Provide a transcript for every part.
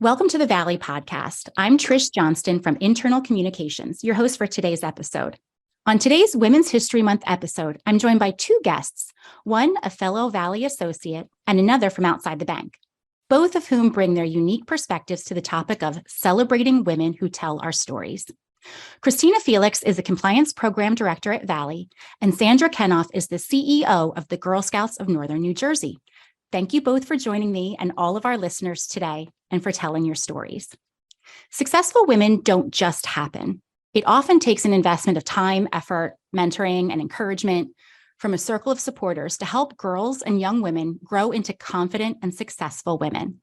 Welcome to the Valley Podcast. I'm Trish Johnston from Internal Communications, your host for today's episode. On today's Women's History Month episode, I'm joined by two guests, one a fellow Valley associate and another from outside the bank, both of whom bring their unique perspectives to the topic of celebrating women who tell our stories. Cristina Felix is a compliance program director at Valley, and Sandra Kenoff is the CEO of the Girl Scouts of Northern New Jersey. Thank you both for joining me and all of our listeners today and for telling your stories. Successful women don't just happen. It often takes an investment of time, effort, mentoring, and encouragement from a circle of supporters to help girls and young women grow into confident and successful women.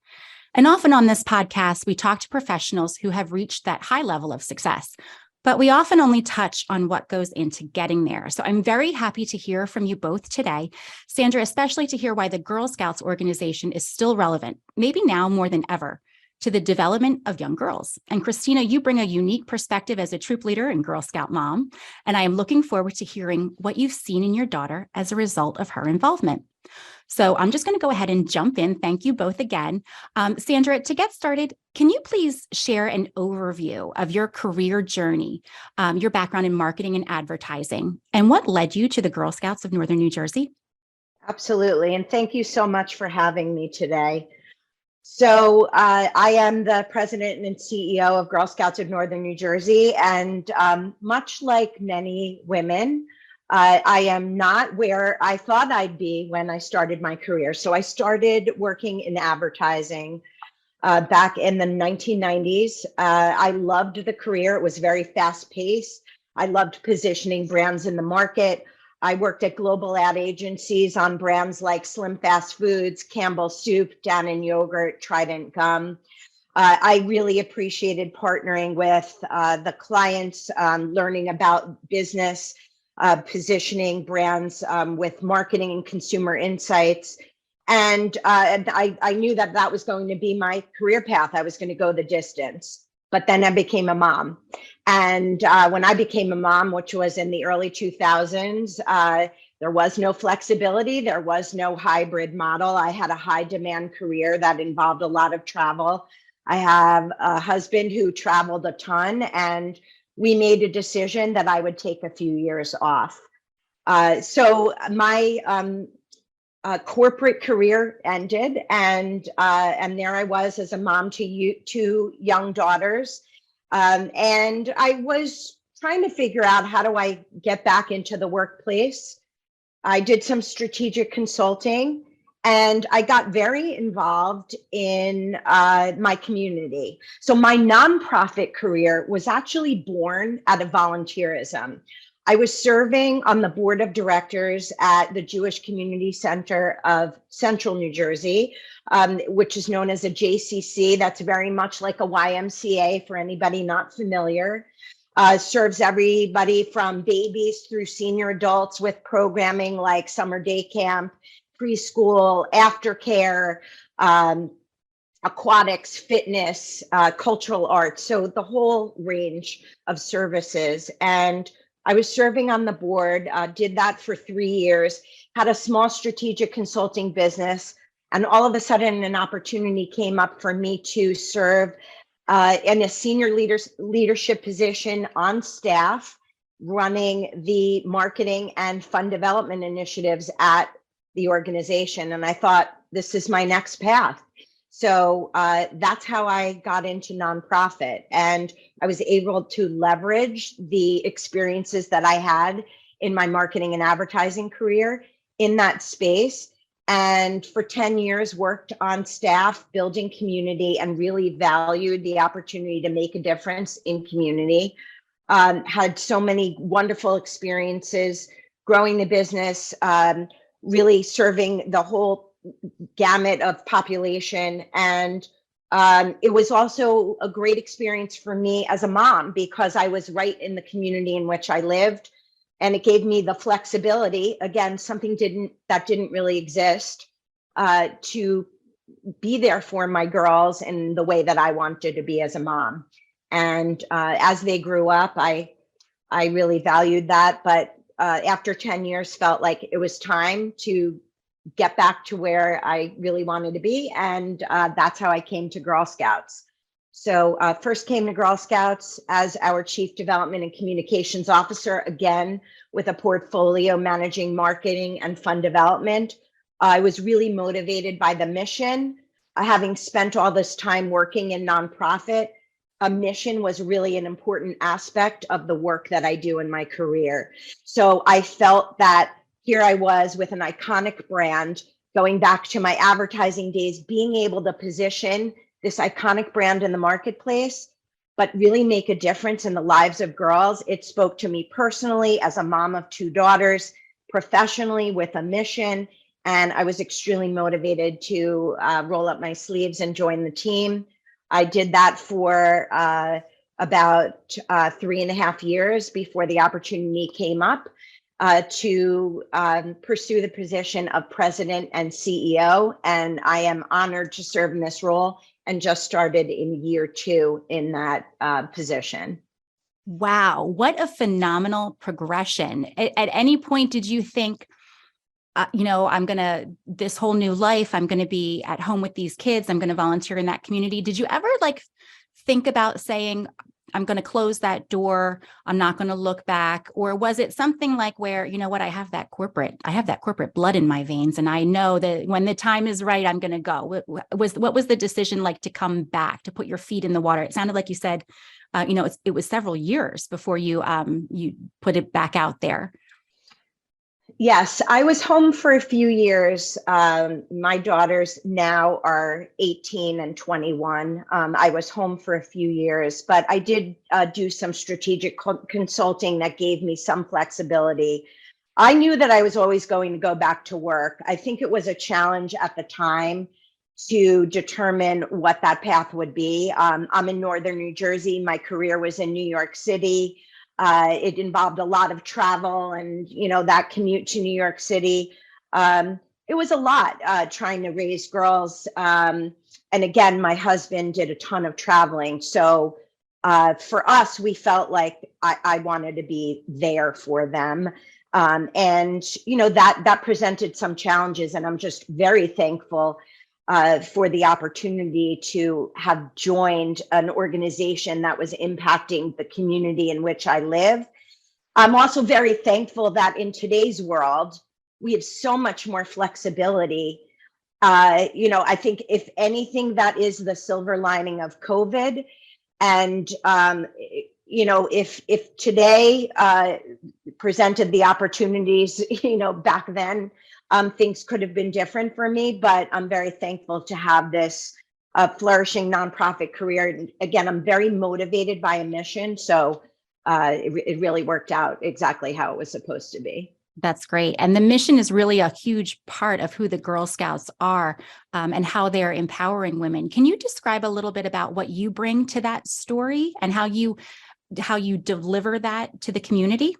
And often on this podcast, we talk to professionals who have reached that high level of success, but we often only touch on what goes into getting there. So I'm very happy to hear from you both today. Sandra, especially to hear why the Girl Scouts organization is still relevant, maybe now more than ever, to the development of young girls. And Cristina, you bring a unique perspective as a troop leader and Girl Scout mom, and I am looking forward to hearing what you've seen in your daughter as a result of her involvement. So I'm just going to go ahead and jump in. Thank you both again. Sandra, to get started, can you please share an overview of your career journey, your background in marketing and advertising, and what led you to the Girl Scouts of Northern New Jersey? Absolutely. And thank you so much for having me today. So I am the president and CEO of Girl Scouts of Northern New Jersey. And much like many women, I am not where I thought I'd be when I started my career. So I started working in advertising back in the 1990s. I loved the career. It was very fast paced. I loved positioning brands in the market. I worked at global ad agencies on brands like Slim Fast Foods, Campbell's Soup, Dannon Yogurt, Trident Gum. I really appreciated partnering with the clients, learning about business, positioning brands with marketing and consumer insights. And I knew that that was going to be my career path. I was going to go the distance. But then I became a mom. And when I became a mom, which was in the early 2000s, there was no flexibility. There was no hybrid model. I had a high demand career that involved a lot of travel. I have a husband who traveled a ton, and we made a decision that I would take a few years off. So my corporate career ended, and there I was as a mom to two young daughters. And I was trying to figure out, how do I get back into the workplace? I did some strategic consulting, and I got very involved in my community. So my nonprofit career was actually born out of volunteerism. I was serving on the board of directors at the Jewish Community Center of Central New Jersey, which is known as a JCC. That's very much like a YMCA for anybody not familiar. Serves everybody from babies through senior adults with programming like summer day camp, preschool, aftercare, aquatics, fitness, cultural arts. So the whole range of services. And I was serving on the board, did that for 3 years, had a small strategic consulting business, and all of a sudden an opportunity came up for me to serve in a senior leadership position on staff, running the marketing and fund development initiatives at the organization. And I thought, this is my next path. So that's how I got into nonprofit. And I was able to leverage the experiences that I had in my marketing and advertising career in that space. And for 10 years, worked on staff, building community, and really valued the opportunity to make a difference in community. Had so many wonderful experiences growing the business, really serving the whole gamut of population. And it was also a great experience for me as a mom, because I was right in the community in which I lived. And it gave me the flexibility, again, something that didn't really exist, to be there for my girls in the way that I wanted to be as a mom. And as they grew up, I really valued that. But after 10 years, felt like it was time to get back to where I really wanted to be. And that's how I came to Girl Scouts. So first came to Girl Scouts as our Chief Development and Communications Officer, again, with a portfolio managing marketing and fund development. I was really motivated by the mission. Having spent all this time working in nonprofit, a mission was really an important aspect of the work that I do in my career. So I felt that here I was with an iconic brand, going back to my advertising days, being able to position this iconic brand in the marketplace, but really make a difference in the lives of girls. It spoke to me personally as a mom of 2 daughters, professionally with a mission, and I was extremely motivated to roll up my sleeves and join the team. I did that for about 3.5 years before the opportunity came up to pursue the position of president and CEO. And I am honored to serve in this role and just started in year 2 in that position. Wow, what a phenomenal progression. At any point, did you think, this whole new life, I'm going to be at home with these kids, I'm going to volunteer in that community? Did you ever think about saying, I'm going to close that door, I'm not going to look back? Or was it something like where, you know what, I have that corporate blood in my veins, and I know that when the time is right, I'm going to go? What was the decision like to come back, to put your feet in the water? It sounded like you said, it was several years before you put it back out there. Yes, I was home for a few years. My daughters now are 18 and 21. I was home for a few years, but I did do some strategic consulting that gave me some flexibility. I knew that I was always going to go back to work. I think it was a challenge at the time to determine what that path would be. I'm in Northern New Jersey. My career was in New York City. It involved a lot of travel and, that commute to New York City. It was a lot trying to raise girls. And again, my husband did a ton of traveling. So for us, we felt like I wanted to be there for them. And, that presented some challenges, and I'm just very thankful for the opportunity to have joined an organization that was impacting the community in which I live. I'm also very thankful that in today's world, we have so much more flexibility. I think if anything, that is the silver lining of COVID. And, if today presented the opportunities, back then, things could have been different for me, but I'm very thankful to have this flourishing nonprofit career. And again, I'm very motivated by a mission. So it really worked out exactly how it was supposed to be. That's great. And the mission is really a huge part of who the Girl Scouts are and how they're empowering women. Can you describe a little bit about what you bring to that story and how you deliver that to the community?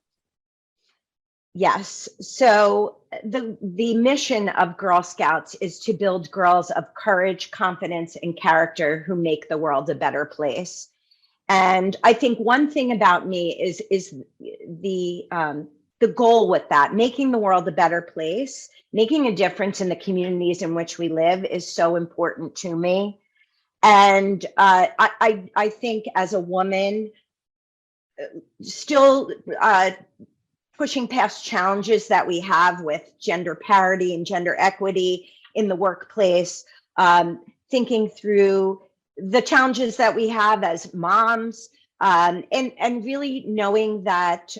Yes. So the mission of Girl Scouts is to build girls of courage, confidence, and character who make the world a better place. And I think one thing about me is the goal with that, making the world a better place, making a difference in the communities in which we live, is so important to me. And I think as a woman, still pushing past challenges that we have with gender parity and gender equity in the workplace, thinking through the challenges that we have as moms, and really knowing that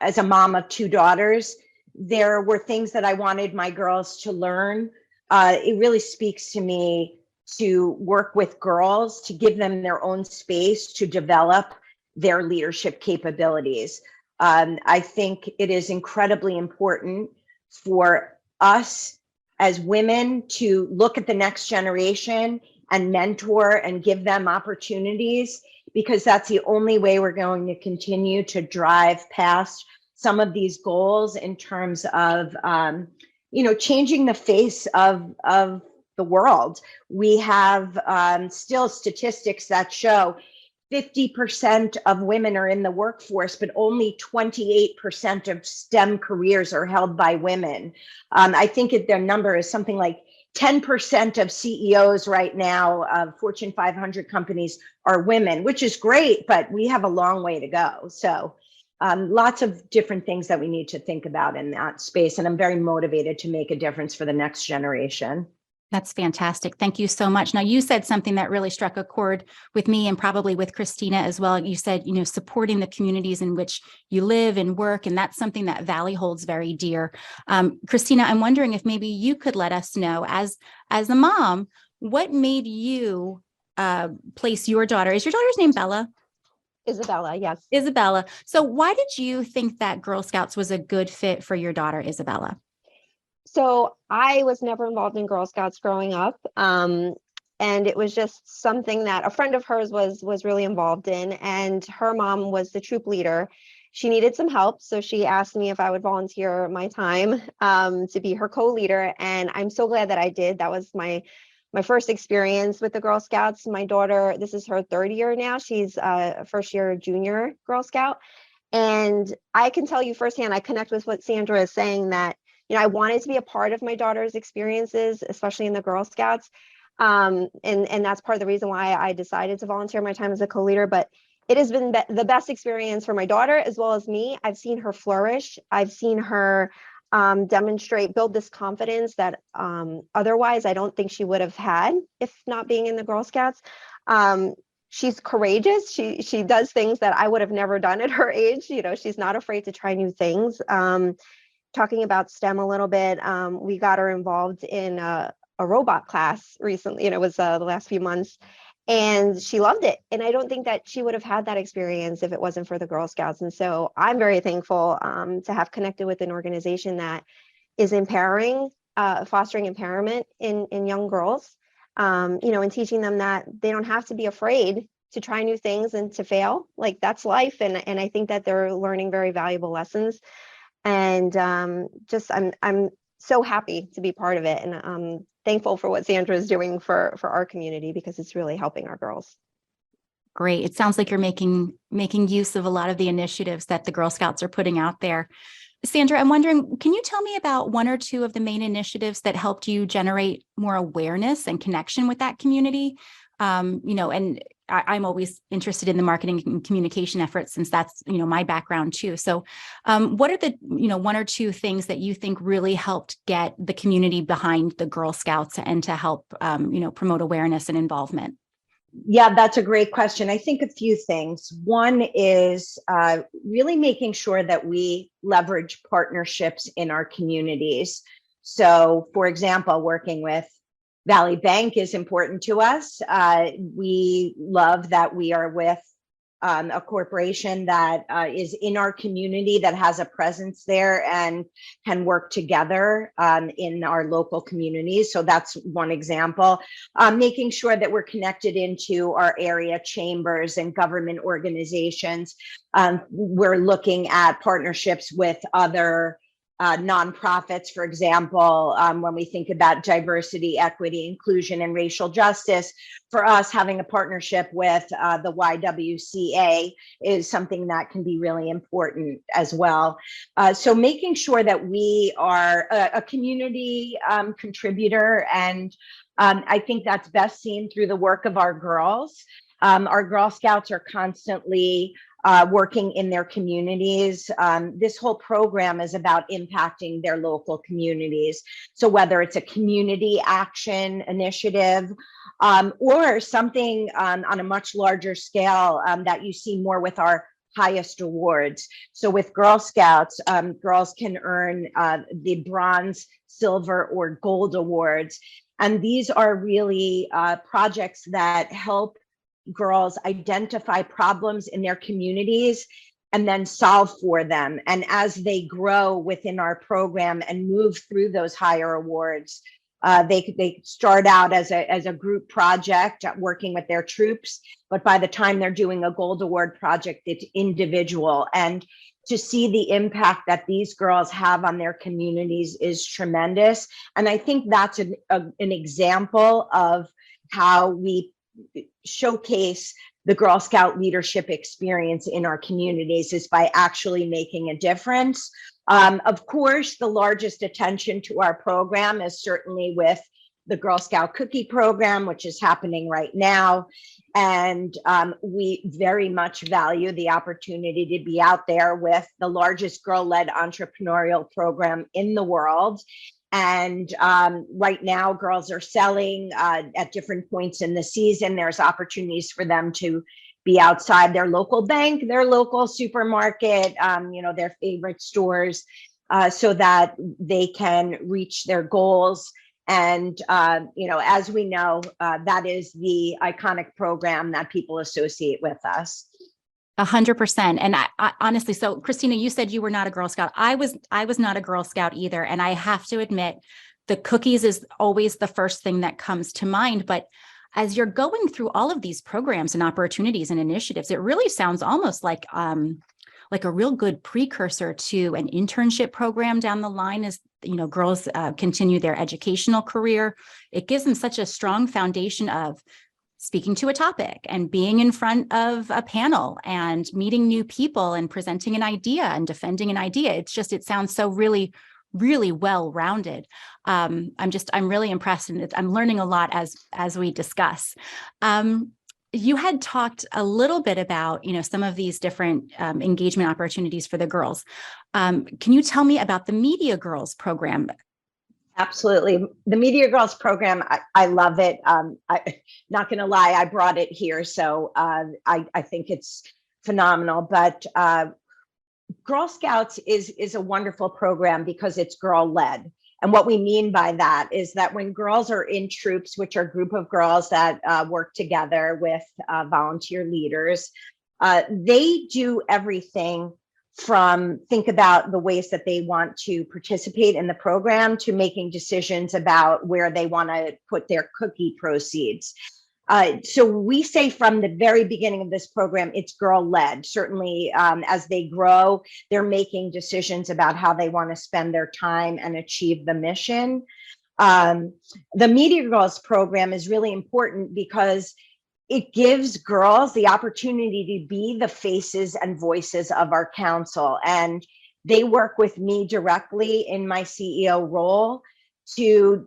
as a mom of 2 daughters, there were things that I wanted my girls to learn. It really speaks to me to work with girls, to give them their own space to develop their leadership capabilities. I think it is incredibly important for us as women to look at the next generation and mentor and give them opportunities, because that's the only way we're going to continue to drive past some of these goals in terms of, changing the face of the world. We have still statistics that show 50% of women are in the workforce, but only 28% of STEM careers are held by women. I think their number is something like 10% of CEOs right now of Fortune 500 companies are women, which is great, but we have a long way to go. So lots of different things that we need to think about in that space. And I'm very motivated to make a difference for the next generation. That's fantastic. Thank you so much. Now, you said something that really struck a chord with me and probably with Cristina as well. You said, supporting the communities in which you live and work, and that's something that Valley holds very dear. Cristina, I'm wondering if maybe you could let us know, as a mom, what made you place your daughter? Is your daughter's name Bella? Isabella, yes. Isabella. So why did you think that Girl Scouts was a good fit for your daughter, Isabella? So I was never involved in Girl Scouts growing up. And it was just something that a friend of hers was really involved in, and her mom was the troop leader. She needed some help, so she asked me if I would volunteer my time to be her co-leader, and I'm so glad that I did. That was my first experience with the Girl Scouts. My daughter, this is her third year now. She's a first year junior Girl Scout, and I can tell you firsthand, I connect with what Sandra is saying, that I wanted to be a part of my daughter's experiences, especially in the Girl Scouts. And that's part of the reason why I decided to volunteer my time as a co-leader. But it has been the best experience for my daughter as well as me. I've seen her flourish. I've seen her build this confidence that otherwise I don't think she would have had if not being in the Girl Scouts. She's courageous. She does things that I would have never done at her age. She's not afraid to try new things. Talking about STEM a little bit, we got her involved in a robot class recently, and it was the last few months, and she loved it. And I don't think that she would have had that experience if it wasn't for the Girl Scouts. And so I'm very thankful to have connected with an organization that is empowering, fostering empowerment in young girls, and teaching them that they don't have to be afraid to try new things and to fail. Like, that's life. And I think that they're learning very valuable lessons. And I'm so happy to be part of it, and I'm thankful for what Sandra is doing for our community, because it's really helping our girls. Great. It sounds like you're making use of a lot of the initiatives that the Girl Scouts are putting out there. Sandra, I'm wondering, can you tell me about one or two of the main initiatives that helped you generate more awareness and connection with that community? And I'm always interested in the marketing and communication efforts, since that's, my background too. So what are the, one or two things that you think really helped get the community behind the Girl Scouts and to help, promote awareness and involvement? Yeah, that's a great question. I think a few things. One is really making sure that we leverage partnerships in our communities. So, for example, working with Valley Bank is important to us. We love that we are with a corporation that is in our community, that has a presence there and can work together in our local communities. So that's one example. Making sure that we're connected into our area chambers and government organizations. We're looking at partnerships with other nonprofits, for example, when we think about diversity, equity, inclusion, and racial justice. For us, having a partnership with the YWCA is something that can be really important as well. So making sure that we are a community contributor, and I think that's best seen through the work of our girls. Our Girl Scouts are constantly working in their communities. This whole program is about impacting their local communities. So whether it's a community action initiative or something on a much larger scale that you see more with our highest awards. So with Girl Scouts, girls can earn the bronze, silver, or gold awards. And these are really projects that help girls identify problems in their communities and then solve for them. And as they grow within our program and move through those higher awards, they start out as a group project working with their troops, but by the time they're doing a gold award project, it's individual. And to see the impact that these girls have on their communities is tremendous. And I think that's an example of how we showcase the Girl Scout leadership experience in our communities is by actually making a difference. Of course, the largest attention to our program is certainly with the Girl Scout cookie program, which is happening right now. And we very much value the opportunity to be out there with the largest girl-led entrepreneurial program in the world. And right now, girls are selling at different points in the season. There's opportunities for them to be outside their local bank, their local supermarket, their favorite stores, so that they can reach their goals. And, as we know, that is the iconic program that people associate with us. 100%. And I honestly, so Cristina, you said you were not a Girl Scout. I was not a Girl Scout either. And I have to admit, the cookies is always the first thing that comes to mind. But as you're going through all of these programs and opportunities and initiatives, it really sounds almost like a real good precursor to an internship program down the line as, girls continue their educational career. It gives them such a strong foundation of speaking to a topic and being in front of a panel and meeting new people and presenting an idea and defending an idea. It sounds so really, really well-rounded. I'm really impressed, and I'm learning a lot as we discuss. You had talked a little bit about, some of these different engagement opportunities for the girls. Can you tell me about the Media Girls program? Absolutely. The Media Girls program, I love it. Not going to lie, I brought it here. So I think it's phenomenal. But Girl Scouts is a wonderful program because it's girl-led. And what we mean by that is that when girls are in troops, which are a group of girls that work together with volunteer leaders, they do everything from think about the ways that they want to participate in the program to making decisions about where they want to put their cookie proceeds. So we say from the very beginning of this program, it's girl-led. Certainly, as they grow, they're making decisions about how they want to spend their time and achieve the mission. The Media Girls program is really important because it gives girls the opportunity to be the faces and voices of our council. And they work with me directly in my CEO role to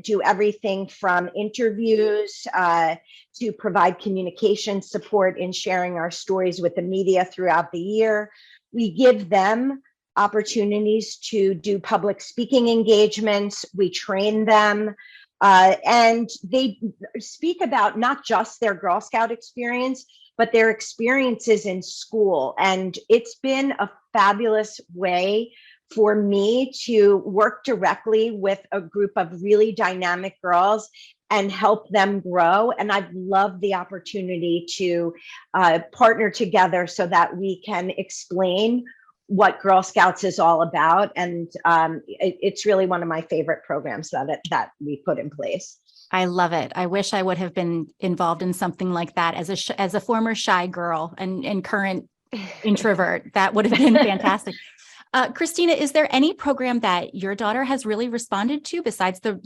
do everything from interviews to provide communication support in sharing our stories with the media throughout the year. We give them opportunities to do public speaking engagements. We train them. And they speak about not just their Girl Scout experience, but their experiences in school. And it's been a fabulous way for me to work directly with a group of really dynamic girls and help them grow. And I've loved the opportunity to partner together so that we can explain what Girl Scouts is all about. And it's really one of my favorite programs that we put in place. I love it. I wish I would have been involved in something like that as a former shy girl and current introvert. That would have been fantastic. Cristina, is there any program that your daughter has really responded to besides the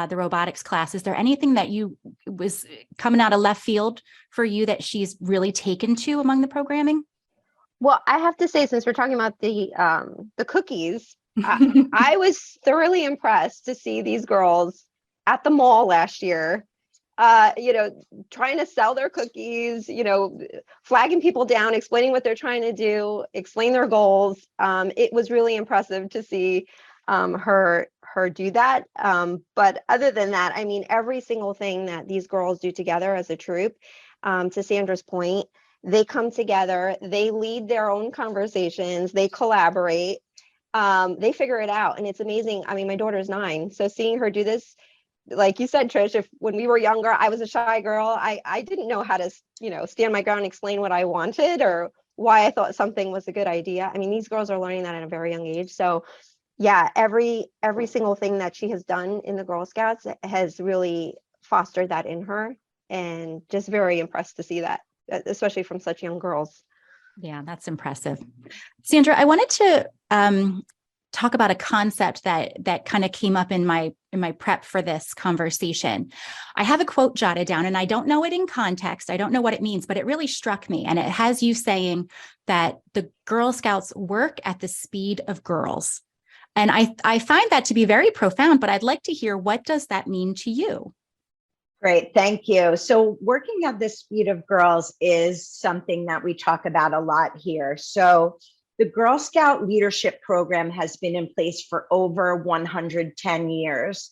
robotics class? Is there anything that was coming out of left field for you that she's really taken to among the programming? Well, I have to say, since we're talking about the cookies, I was thoroughly impressed to see these girls at the mall last year, trying to sell their cookies, flagging people down, explaining what they're trying to do, explain their goals. It was really impressive to see her do that. But other than that, I mean, every single thing that these girls do together as a troop, to Sandra's point, they come together, they lead their own conversations, they collaborate, they figure it out. And it's amazing. I mean, my daughter's 9. So seeing her do this, like you said, Trish, when we were younger, I was a shy girl. I didn't know how to, stand my ground and explain what I wanted or why I thought something was a good idea. I mean, these girls are learning that at a very young age. So yeah, every single thing that she has done in the Girl Scouts has really fostered that in her, and just very impressed to see that, especially from such young girls. Yeah, that's impressive. Sandra, I wanted to talk about a concept that kind of came up in my my prep for this conversation. I have a quote jotted down, and I don't know it in context. I don't know what it means, but it really struck me. And it has you saying that the Girl Scouts work at the speed of girls. And I find that to be very profound, but I'd like to hear, what does that mean to you? Great, thank you. So working at the speed of girls is something that we talk about a lot here. So the Girl Scout leadership program has been in place for over 110 years,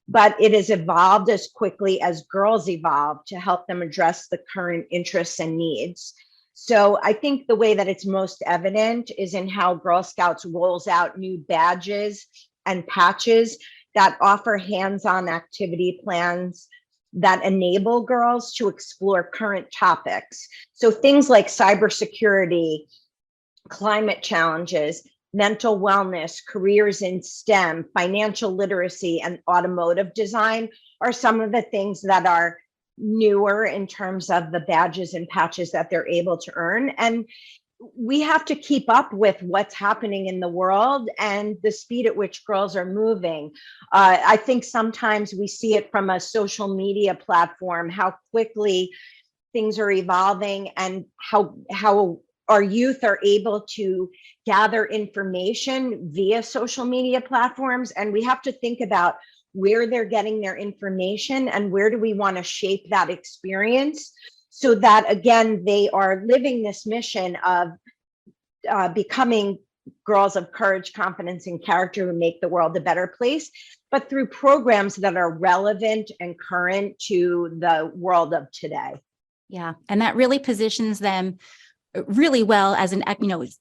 but it has evolved as quickly as girls evolved to help them address the current interests and needs. So I think the way that it's most evident is in how Girl Scouts rolls out new badges and patches that offer hands-on activity plans that enable girls to explore current topics. So things like cybersecurity, climate challenges, mental wellness, careers in STEM, financial literacy, and automotive design are some of the things that are newer in terms of the badges and patches that they're able to earn. And we have to keep up with what's happening in the world and the speed at which girls are moving. I think sometimes we see it from a social media platform, how quickly things are evolving and how our youth are able to gather information via social media platforms. And we have to think about where they're getting their information and where do we want to shape that experience so that, again, they are living this mission of becoming girls of courage, confidence, and character who make the world a better place, but through programs that are relevant and current to the world of today. Yeah, and that really positions them really well as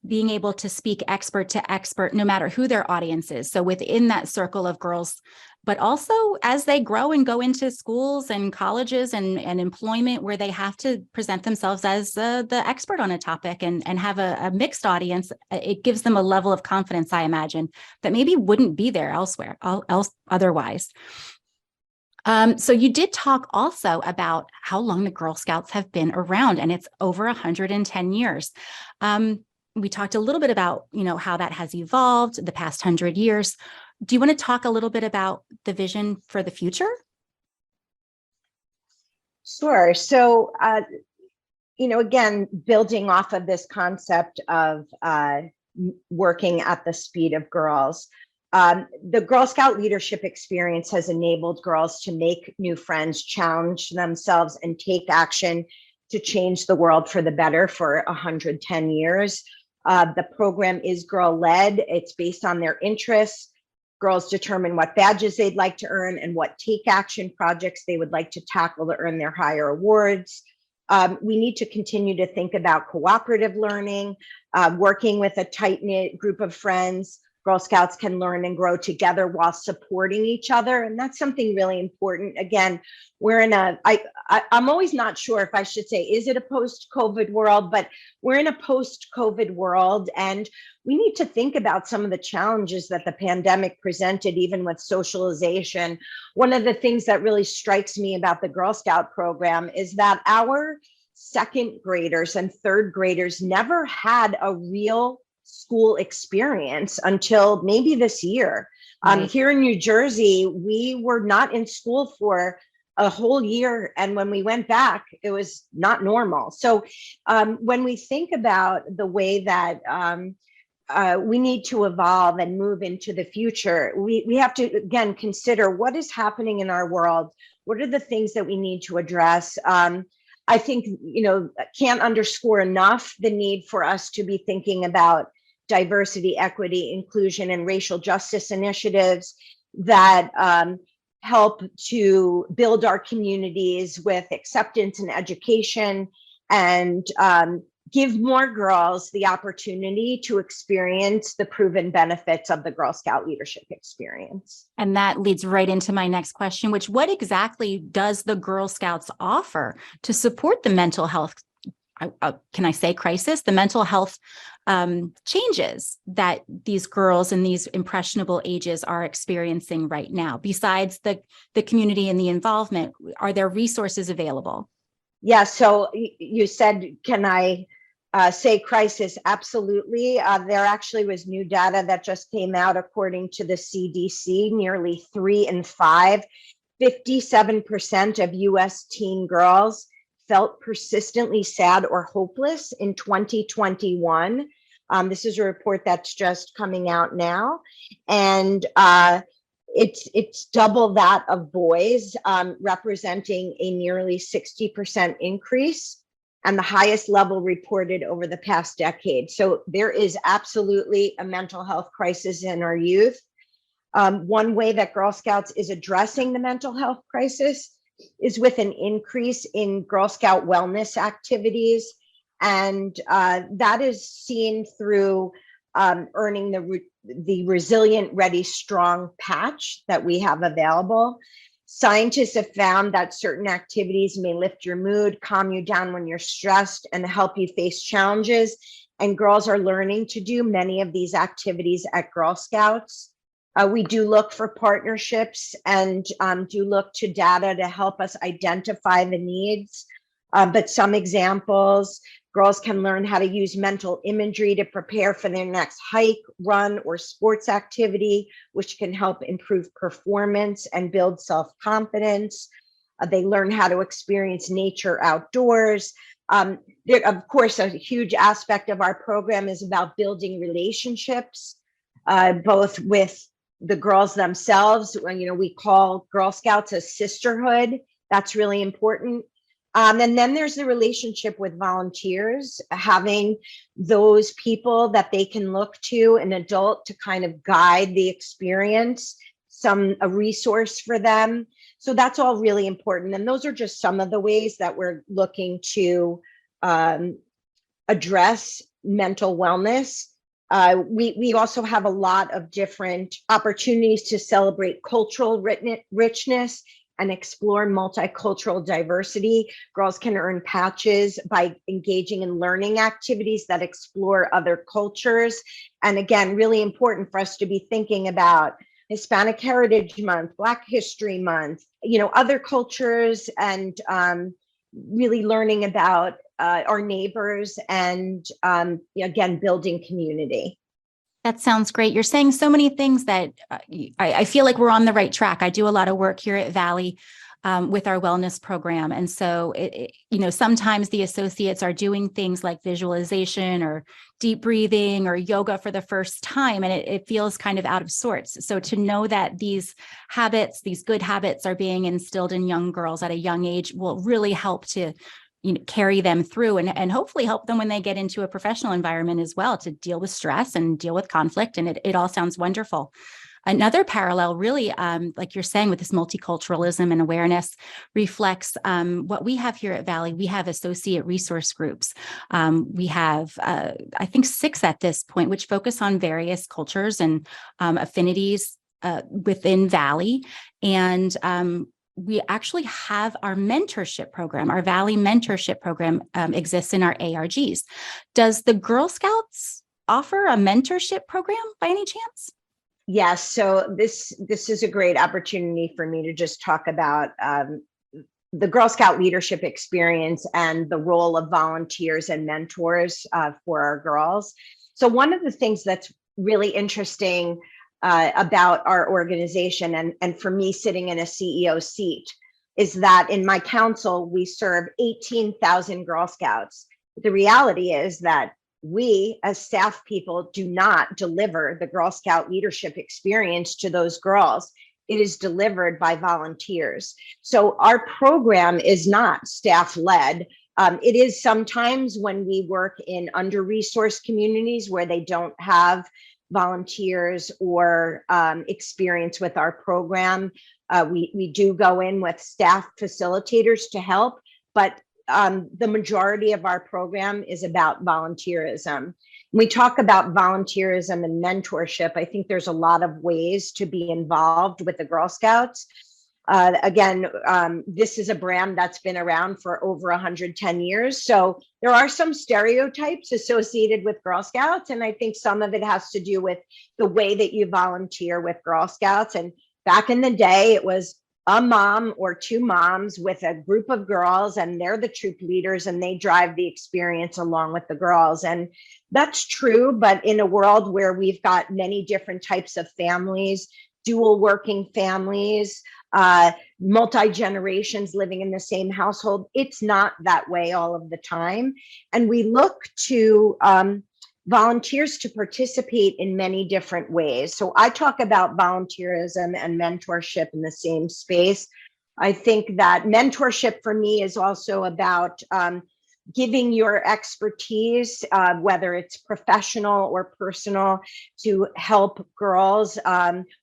being able to speak expert to expert, no matter who their audience is. So within that circle of girls, but also as they grow and go into schools and colleges and employment where they have to present themselves as the expert on a topic and have a mixed audience, it gives them a level of confidence, I imagine, that maybe wouldn't be there elsewhere, otherwise. So you did talk also about how long the Girl Scouts have been around, and it's over 110 years. We talked a little bit about, how that has evolved the past 100 years. Do you want to talk a little bit about the vision for the future? Sure. So, again, building off of this concept of working at the speed of girls, the Girl Scout leadership experience has enabled girls to make new friends, challenge themselves, and take action to change the world for the better for 110 years. The program is girl-led. It's based on their interests. Girls determine what badges they'd like to earn and what take action projects they would like to tackle to earn their higher awards. We need to continue to think about cooperative learning, working with a tight-knit group of friends. Girl Scouts can learn and grow together while supporting each other. And that's something really important. Again, we're in I'm always not sure if I should say, is it a post-COVID world, but we're in a post-COVID world. And we need to think about some of the challenges that the pandemic presented, even with socialization. One of the things that really strikes me about the Girl Scout program is that our second graders and third graders never had a real school experience until maybe this year. Right. Here in New Jersey, we were not in school for a whole year. And when we went back, it was not normal. So when we think about the way that we need to evolve and move into the future, we have to, again, consider what is happening in our world. What are the things that we need to address? I think, can't underscore enough the need for us to be thinking about diversity, equity, inclusion, and racial justice initiatives that help to build our communities with acceptance and education, and give more girls the opportunity to experience the proven benefits of the Girl Scout leadership experience. And that leads right into my next question, which what exactly does the Girl Scouts offer to support the mental health, can I say crisis, the mental health changes that these girls in these impressionable ages are experiencing right now? Besides the community and the involvement, are there resources available? Yeah, so you said, can I say crisis, absolutely. There actually was new data that just came out according to the CDC, nearly 3 in 5, 57% of US teen girls felt persistently sad or hopeless in 2021. This is a report that's just coming out now. And it's double that of boys, representing a nearly 60% increase, and the highest level reported over the past decade. So there is absolutely a mental health crisis in our youth. One way that Girl Scouts is addressing the mental health crisis is with an increase in Girl Scout wellness activities. And that is seen through earning the Resilient, Ready, Strong patch that we have available. Scientists have found that certain activities may lift your mood, calm you down when you're stressed, and help you face challenges. And girls are learning to do many of these activities at Girl Scouts. We do look for partnerships and do look to data to help us identify the needs. But some examples, girls can learn how to use mental imagery to prepare for their next hike, run, or sports activity, which can help improve performance and build self-confidence. They learn how to experience nature outdoors. Of course, a huge aspect of our program is about building relationships, both with the girls themselves. We call Girl Scouts a sisterhood. That's really important. And then there's the relationship with volunteers, having those people that they can look to, an adult to kind of guide the experience, a resource for them. So that's all really important. And those are just some of the ways that we're looking to address mental wellness. We also have a lot of different opportunities to celebrate cultural richness and explore multicultural diversity. Girls can earn patches by engaging in learning activities that explore other cultures. And again, really important for us to be thinking about Hispanic Heritage Month, Black History Month, other cultures, and really learning about our neighbors and again, building community. That sounds great. You're saying so many things that I feel like we're on the right track. I do a lot of work here at Valley with our wellness program. And so, sometimes the associates are doing things like visualization or deep breathing or yoga for the first time, and it feels kind of out of sorts. So to know that these habits, these good habits are being instilled in young girls at a young age will really help to carry them through and hopefully help them when they get into a professional environment as well to deal with stress and deal with conflict. And it all sounds wonderful. Another parallel really, like you're saying, with this multiculturalism and awareness reflects what we have here at Valley. We have associate resource groups. We have, I think, 6 at this point, which focus on various cultures and affinities within Valley. And we actually have our mentorship program. Our Valley mentorship program exists in our ARGs. Does the Girl Scouts offer a mentorship program by any chance? Yes. So this is a great opportunity for me to just talk about the Girl Scout leadership experience and the role of volunteers and mentors for our girls. So one of the things that's really interesting about our organization and for me sitting in a CEO seat is that in my council, we serve 18,000 Girl Scouts. The reality is that we as staff people do not deliver the Girl Scout leadership experience to those girls. It is delivered by volunteers. So our program is not staff led. It is sometimes when we work in under-resourced communities where they don't have volunteers or experience with our program. We do go in with staff facilitators to help, but the majority of our program is about volunteerism. When we talk about volunteerism and mentorship, I think there's a lot of ways to be involved with the Girl Scouts. This is a brand that's been around for over 110 years. So there are some stereotypes associated with Girl Scouts. And I think some of it has to do with the way that you volunteer with Girl Scouts. And back in the day, it was a mom or two moms with a group of girls, and they're the troop leaders and they drive the experience along with the girls. And that's true, but in a world where we've got many different types of families, dual working families, multi-generations living in the same household, it's not that way all of the time. And we look to volunteers to participate in many different ways. So I talk about volunteerism and mentorship in the same space. I think that mentorship for me is also about giving your expertise, whether it's professional or personal, to help girls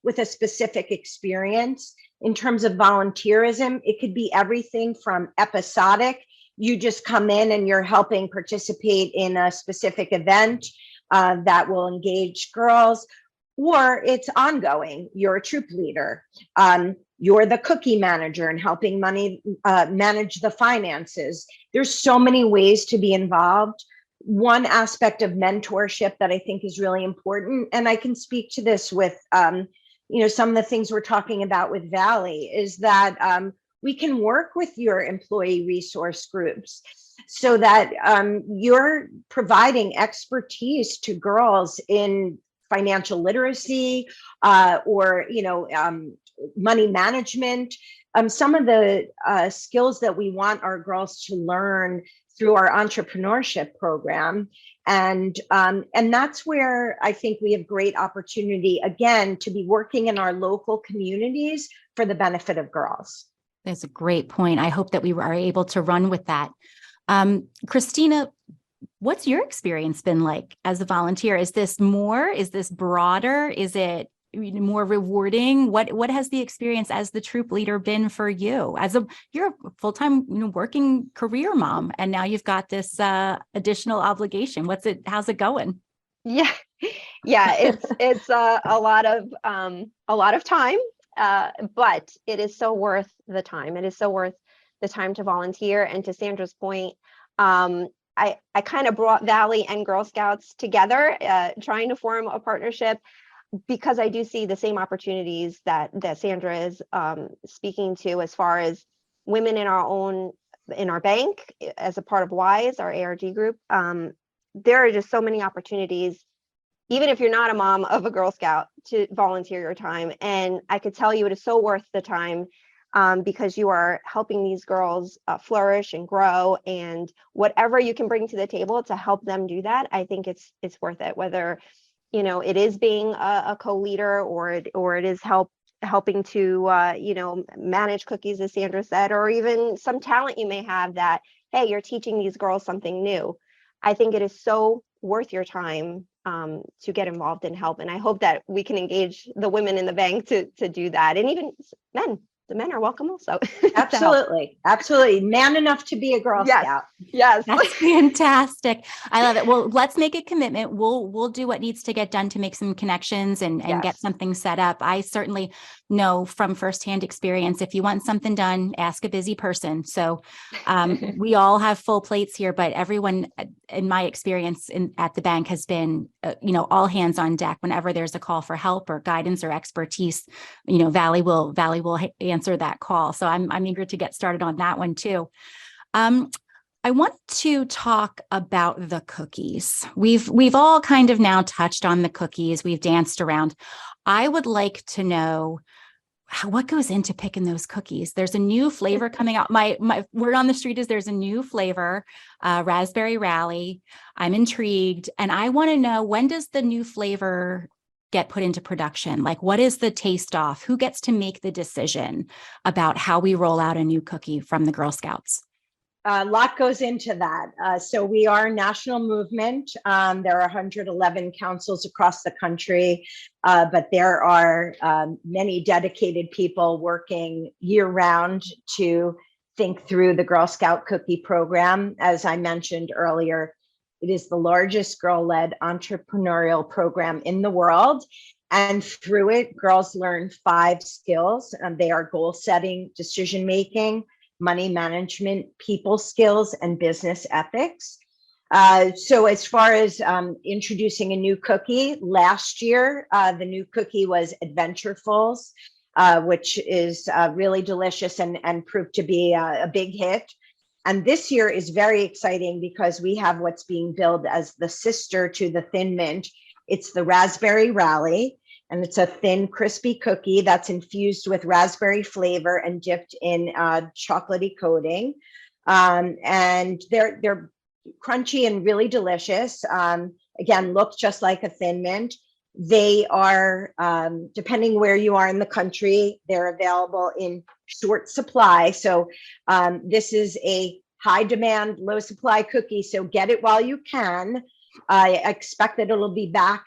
with a specific experience. In terms of volunteerism, it could be everything from episodic. You just come in and you're helping participate in a specific event that will engage girls, or it's ongoing. You're a troop leader. You're the cookie manager and helping manage the finances. There's so many ways to be involved. One aspect of mentorship that I think is really important, and I can speak to this with some of the things we're talking about with Valley, is that we can work with your employee resource groups so that you're providing expertise to girls in financial literacy or money management. Some of the skills that we want our girls to learn through our entrepreneurship program. And that's where I think we have great opportunity, again, to be working in our local communities for the benefit of girls. That's a great point. I hope that we are able to run with that. Cristina, what's your experience been like as a volunteer? Is this more? Is this broader? Is it more rewarding? What has the experience as the troop leader been for you? You're a full-time, working career mom, and now you've got this additional obligation. How's it going? Yeah, it's a lot of time, but it is so worth the time. It is so worth the time to volunteer. And to Sandra's point, I kind of brought Valley and Girl Scouts together, trying to form a partnership, because I do see the same opportunities that Sandra is speaking to, as far as women in our bank, as a part of WISE, our ARG group. There are just so many opportunities, even if you're not a mom of a Girl Scout, to volunteer your time. And I could tell you it is so worth the time, because you are helping these girls flourish and grow, and whatever you can bring to the table to help them do that, I think it's worth it. Whether it is being a co-leader, or it is helping to manage cookies, as Sandra said, or even some talent you may have that, hey, you're teaching these girls something new. I think it is so worth your time to get involved and help. And I hope that we can engage the women in the bank to do that, and even men. The men are welcome also. Absolutely. Man enough to be a Girl Scout. Yes. That's fantastic. I love it. Well, let's make a commitment. We'll do what needs to get done to make some connections and get something set up. I certainly know from firsthand experience, if you want something done, ask a busy person. So we all have full plates here, but everyone, in my experience at the bank, has been, all hands on deck whenever there's a call for help or guidance or expertise. Valley will answer that call. So I'm eager to get started on that one too. I want to talk about the cookies. We've all kind of now touched on the cookies. We've danced around. I would like to know what goes into picking those cookies. There's a new flavor coming out. My word on the street is there's a new flavor, raspberry rally. I'm intrigued, and I want to know, when does the new flavor get put into production? Like, what is the taste off? Who gets to make the decision about how we roll out a new cookie from the Girl Scouts? A lot goes into that. So we are a national movement. There are 111 councils across the country, but there are many dedicated people working year round to think through the Girl Scout cookie program. As I mentioned earlier, it is the largest girl-led entrepreneurial program in the world. And through it, girls learn 5 skills. They are goal setting, decision making, money management, people skills, and business ethics. So as far as introducing a new cookie, last year, the new cookie was Adventurefuls. which is really delicious and proved to be a big hit. And this year is very exciting because we have what's being billed as the sister to the Thin Mint. It's the Raspberry Rally, and it's a thin, crispy cookie that's infused with raspberry flavor and dipped in chocolatey coating. And they're crunchy and really delicious. Again, look just like a Thin Mint. They are, depending where you are in the country, they're available in short supply. So this is a high demand, low supply cookie. So get it while you can. I expect that it'll be back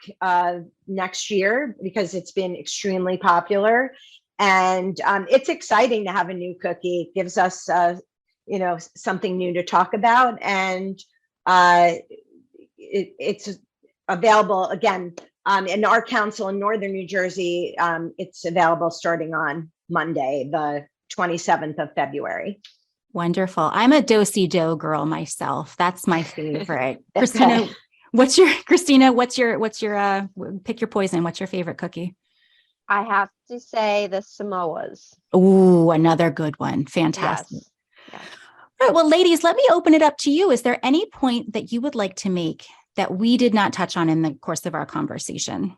next year because it's been extremely popular. And it's exciting to have a new cookie. It gives us, something new to talk about. And it's available again. In our council in Northern New Jersey, it's available starting on Monday, the 27th of February. Wonderful. I'm a do-si-do girl myself. That's my favorite. Cristina, what's your pick your poison? What's your favorite cookie? I have to say the Samoas. Ooh, another good one. Fantastic. Yes. All right. Well, ladies, let me open it up to you. Is there any point that you would like to make that we did not touch on in the course of our conversation?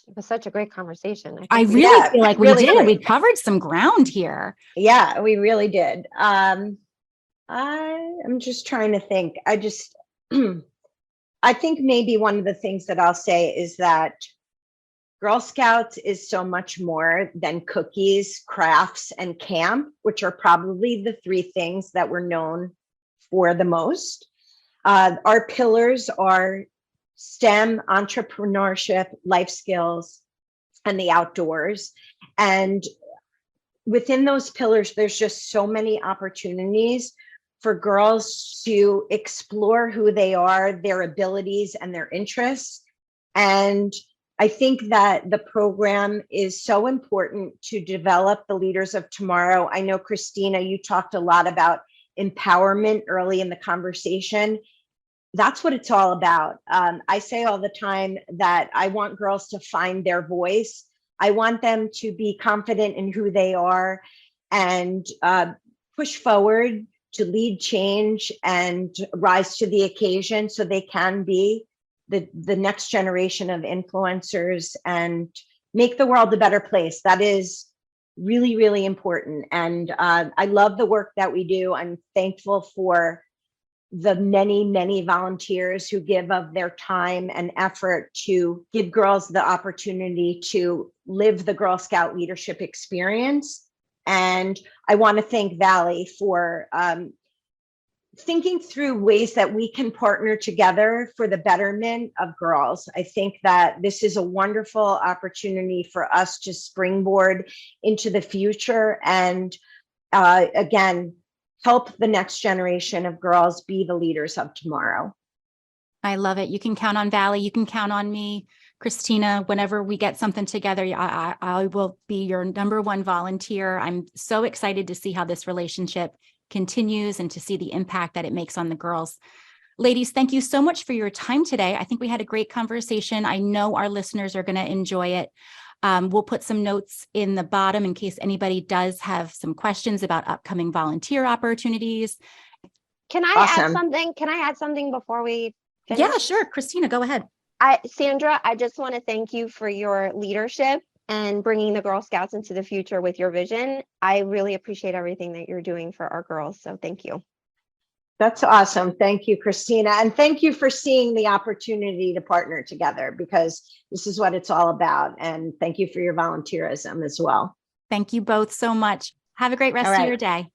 It was such a great conversation. I really feel like we did. Great. We covered some ground here. Yeah, we really did. I'm just trying to think. I think maybe one of the things that I'll say is that Girl Scouts is so much more than cookies, crafts, and camp, which are probably the three things that we're known for the most. Our pillars are STEM, entrepreneurship, life skills, and the outdoors. And within those pillars, there's just so many opportunities for girls to explore who they are, their abilities, and their interests. And I think that the program is so important to develop the leaders of tomorrow. I know, Cristina, you talked a lot about empowerment early in the conversation. That's what it's all about. I say all the time that I want girls to find their voice. I want them to be confident in who they are and push forward to lead change and rise to the occasion so they can be the next generation of influencers and make the world a better place. That is really, really important. And I love the work that we do. I'm thankful for the many, many volunteers who give of their time and effort to give girls the opportunity to live the Girl Scout leadership experience. And I want to thank Valley for thinking through ways that we can partner together for the betterment of girls. I think that this is a wonderful opportunity for us to springboard into the future and again, help the next generation of girls be the leaders of tomorrow. I love it. You can count on Valley. You can count on me, Cristina. Whenever we get something together, I will be your number one volunteer. I'm so excited to see how this relationship continues and to see the impact that it makes on the girls. Ladies, thank you so much for your time today. I think we had a great conversation. I know our listeners are going to enjoy it. We'll put some notes in the bottom in case anybody does have some questions about upcoming volunteer opportunities. Can I add something? Can I add something before we finish? Yeah, sure. Cristina, go ahead. Sandra, I just want to thank you for your leadership and bringing the Girl Scouts into the future with your vision. I really appreciate everything that you're doing for our girls. So thank you. That's awesome. Thank you, Cristina. And thank you for seeing the opportunity to partner together because this is what it's all about. And thank you for your volunteerism as well. Thank you both so much. Have a great rest of your day.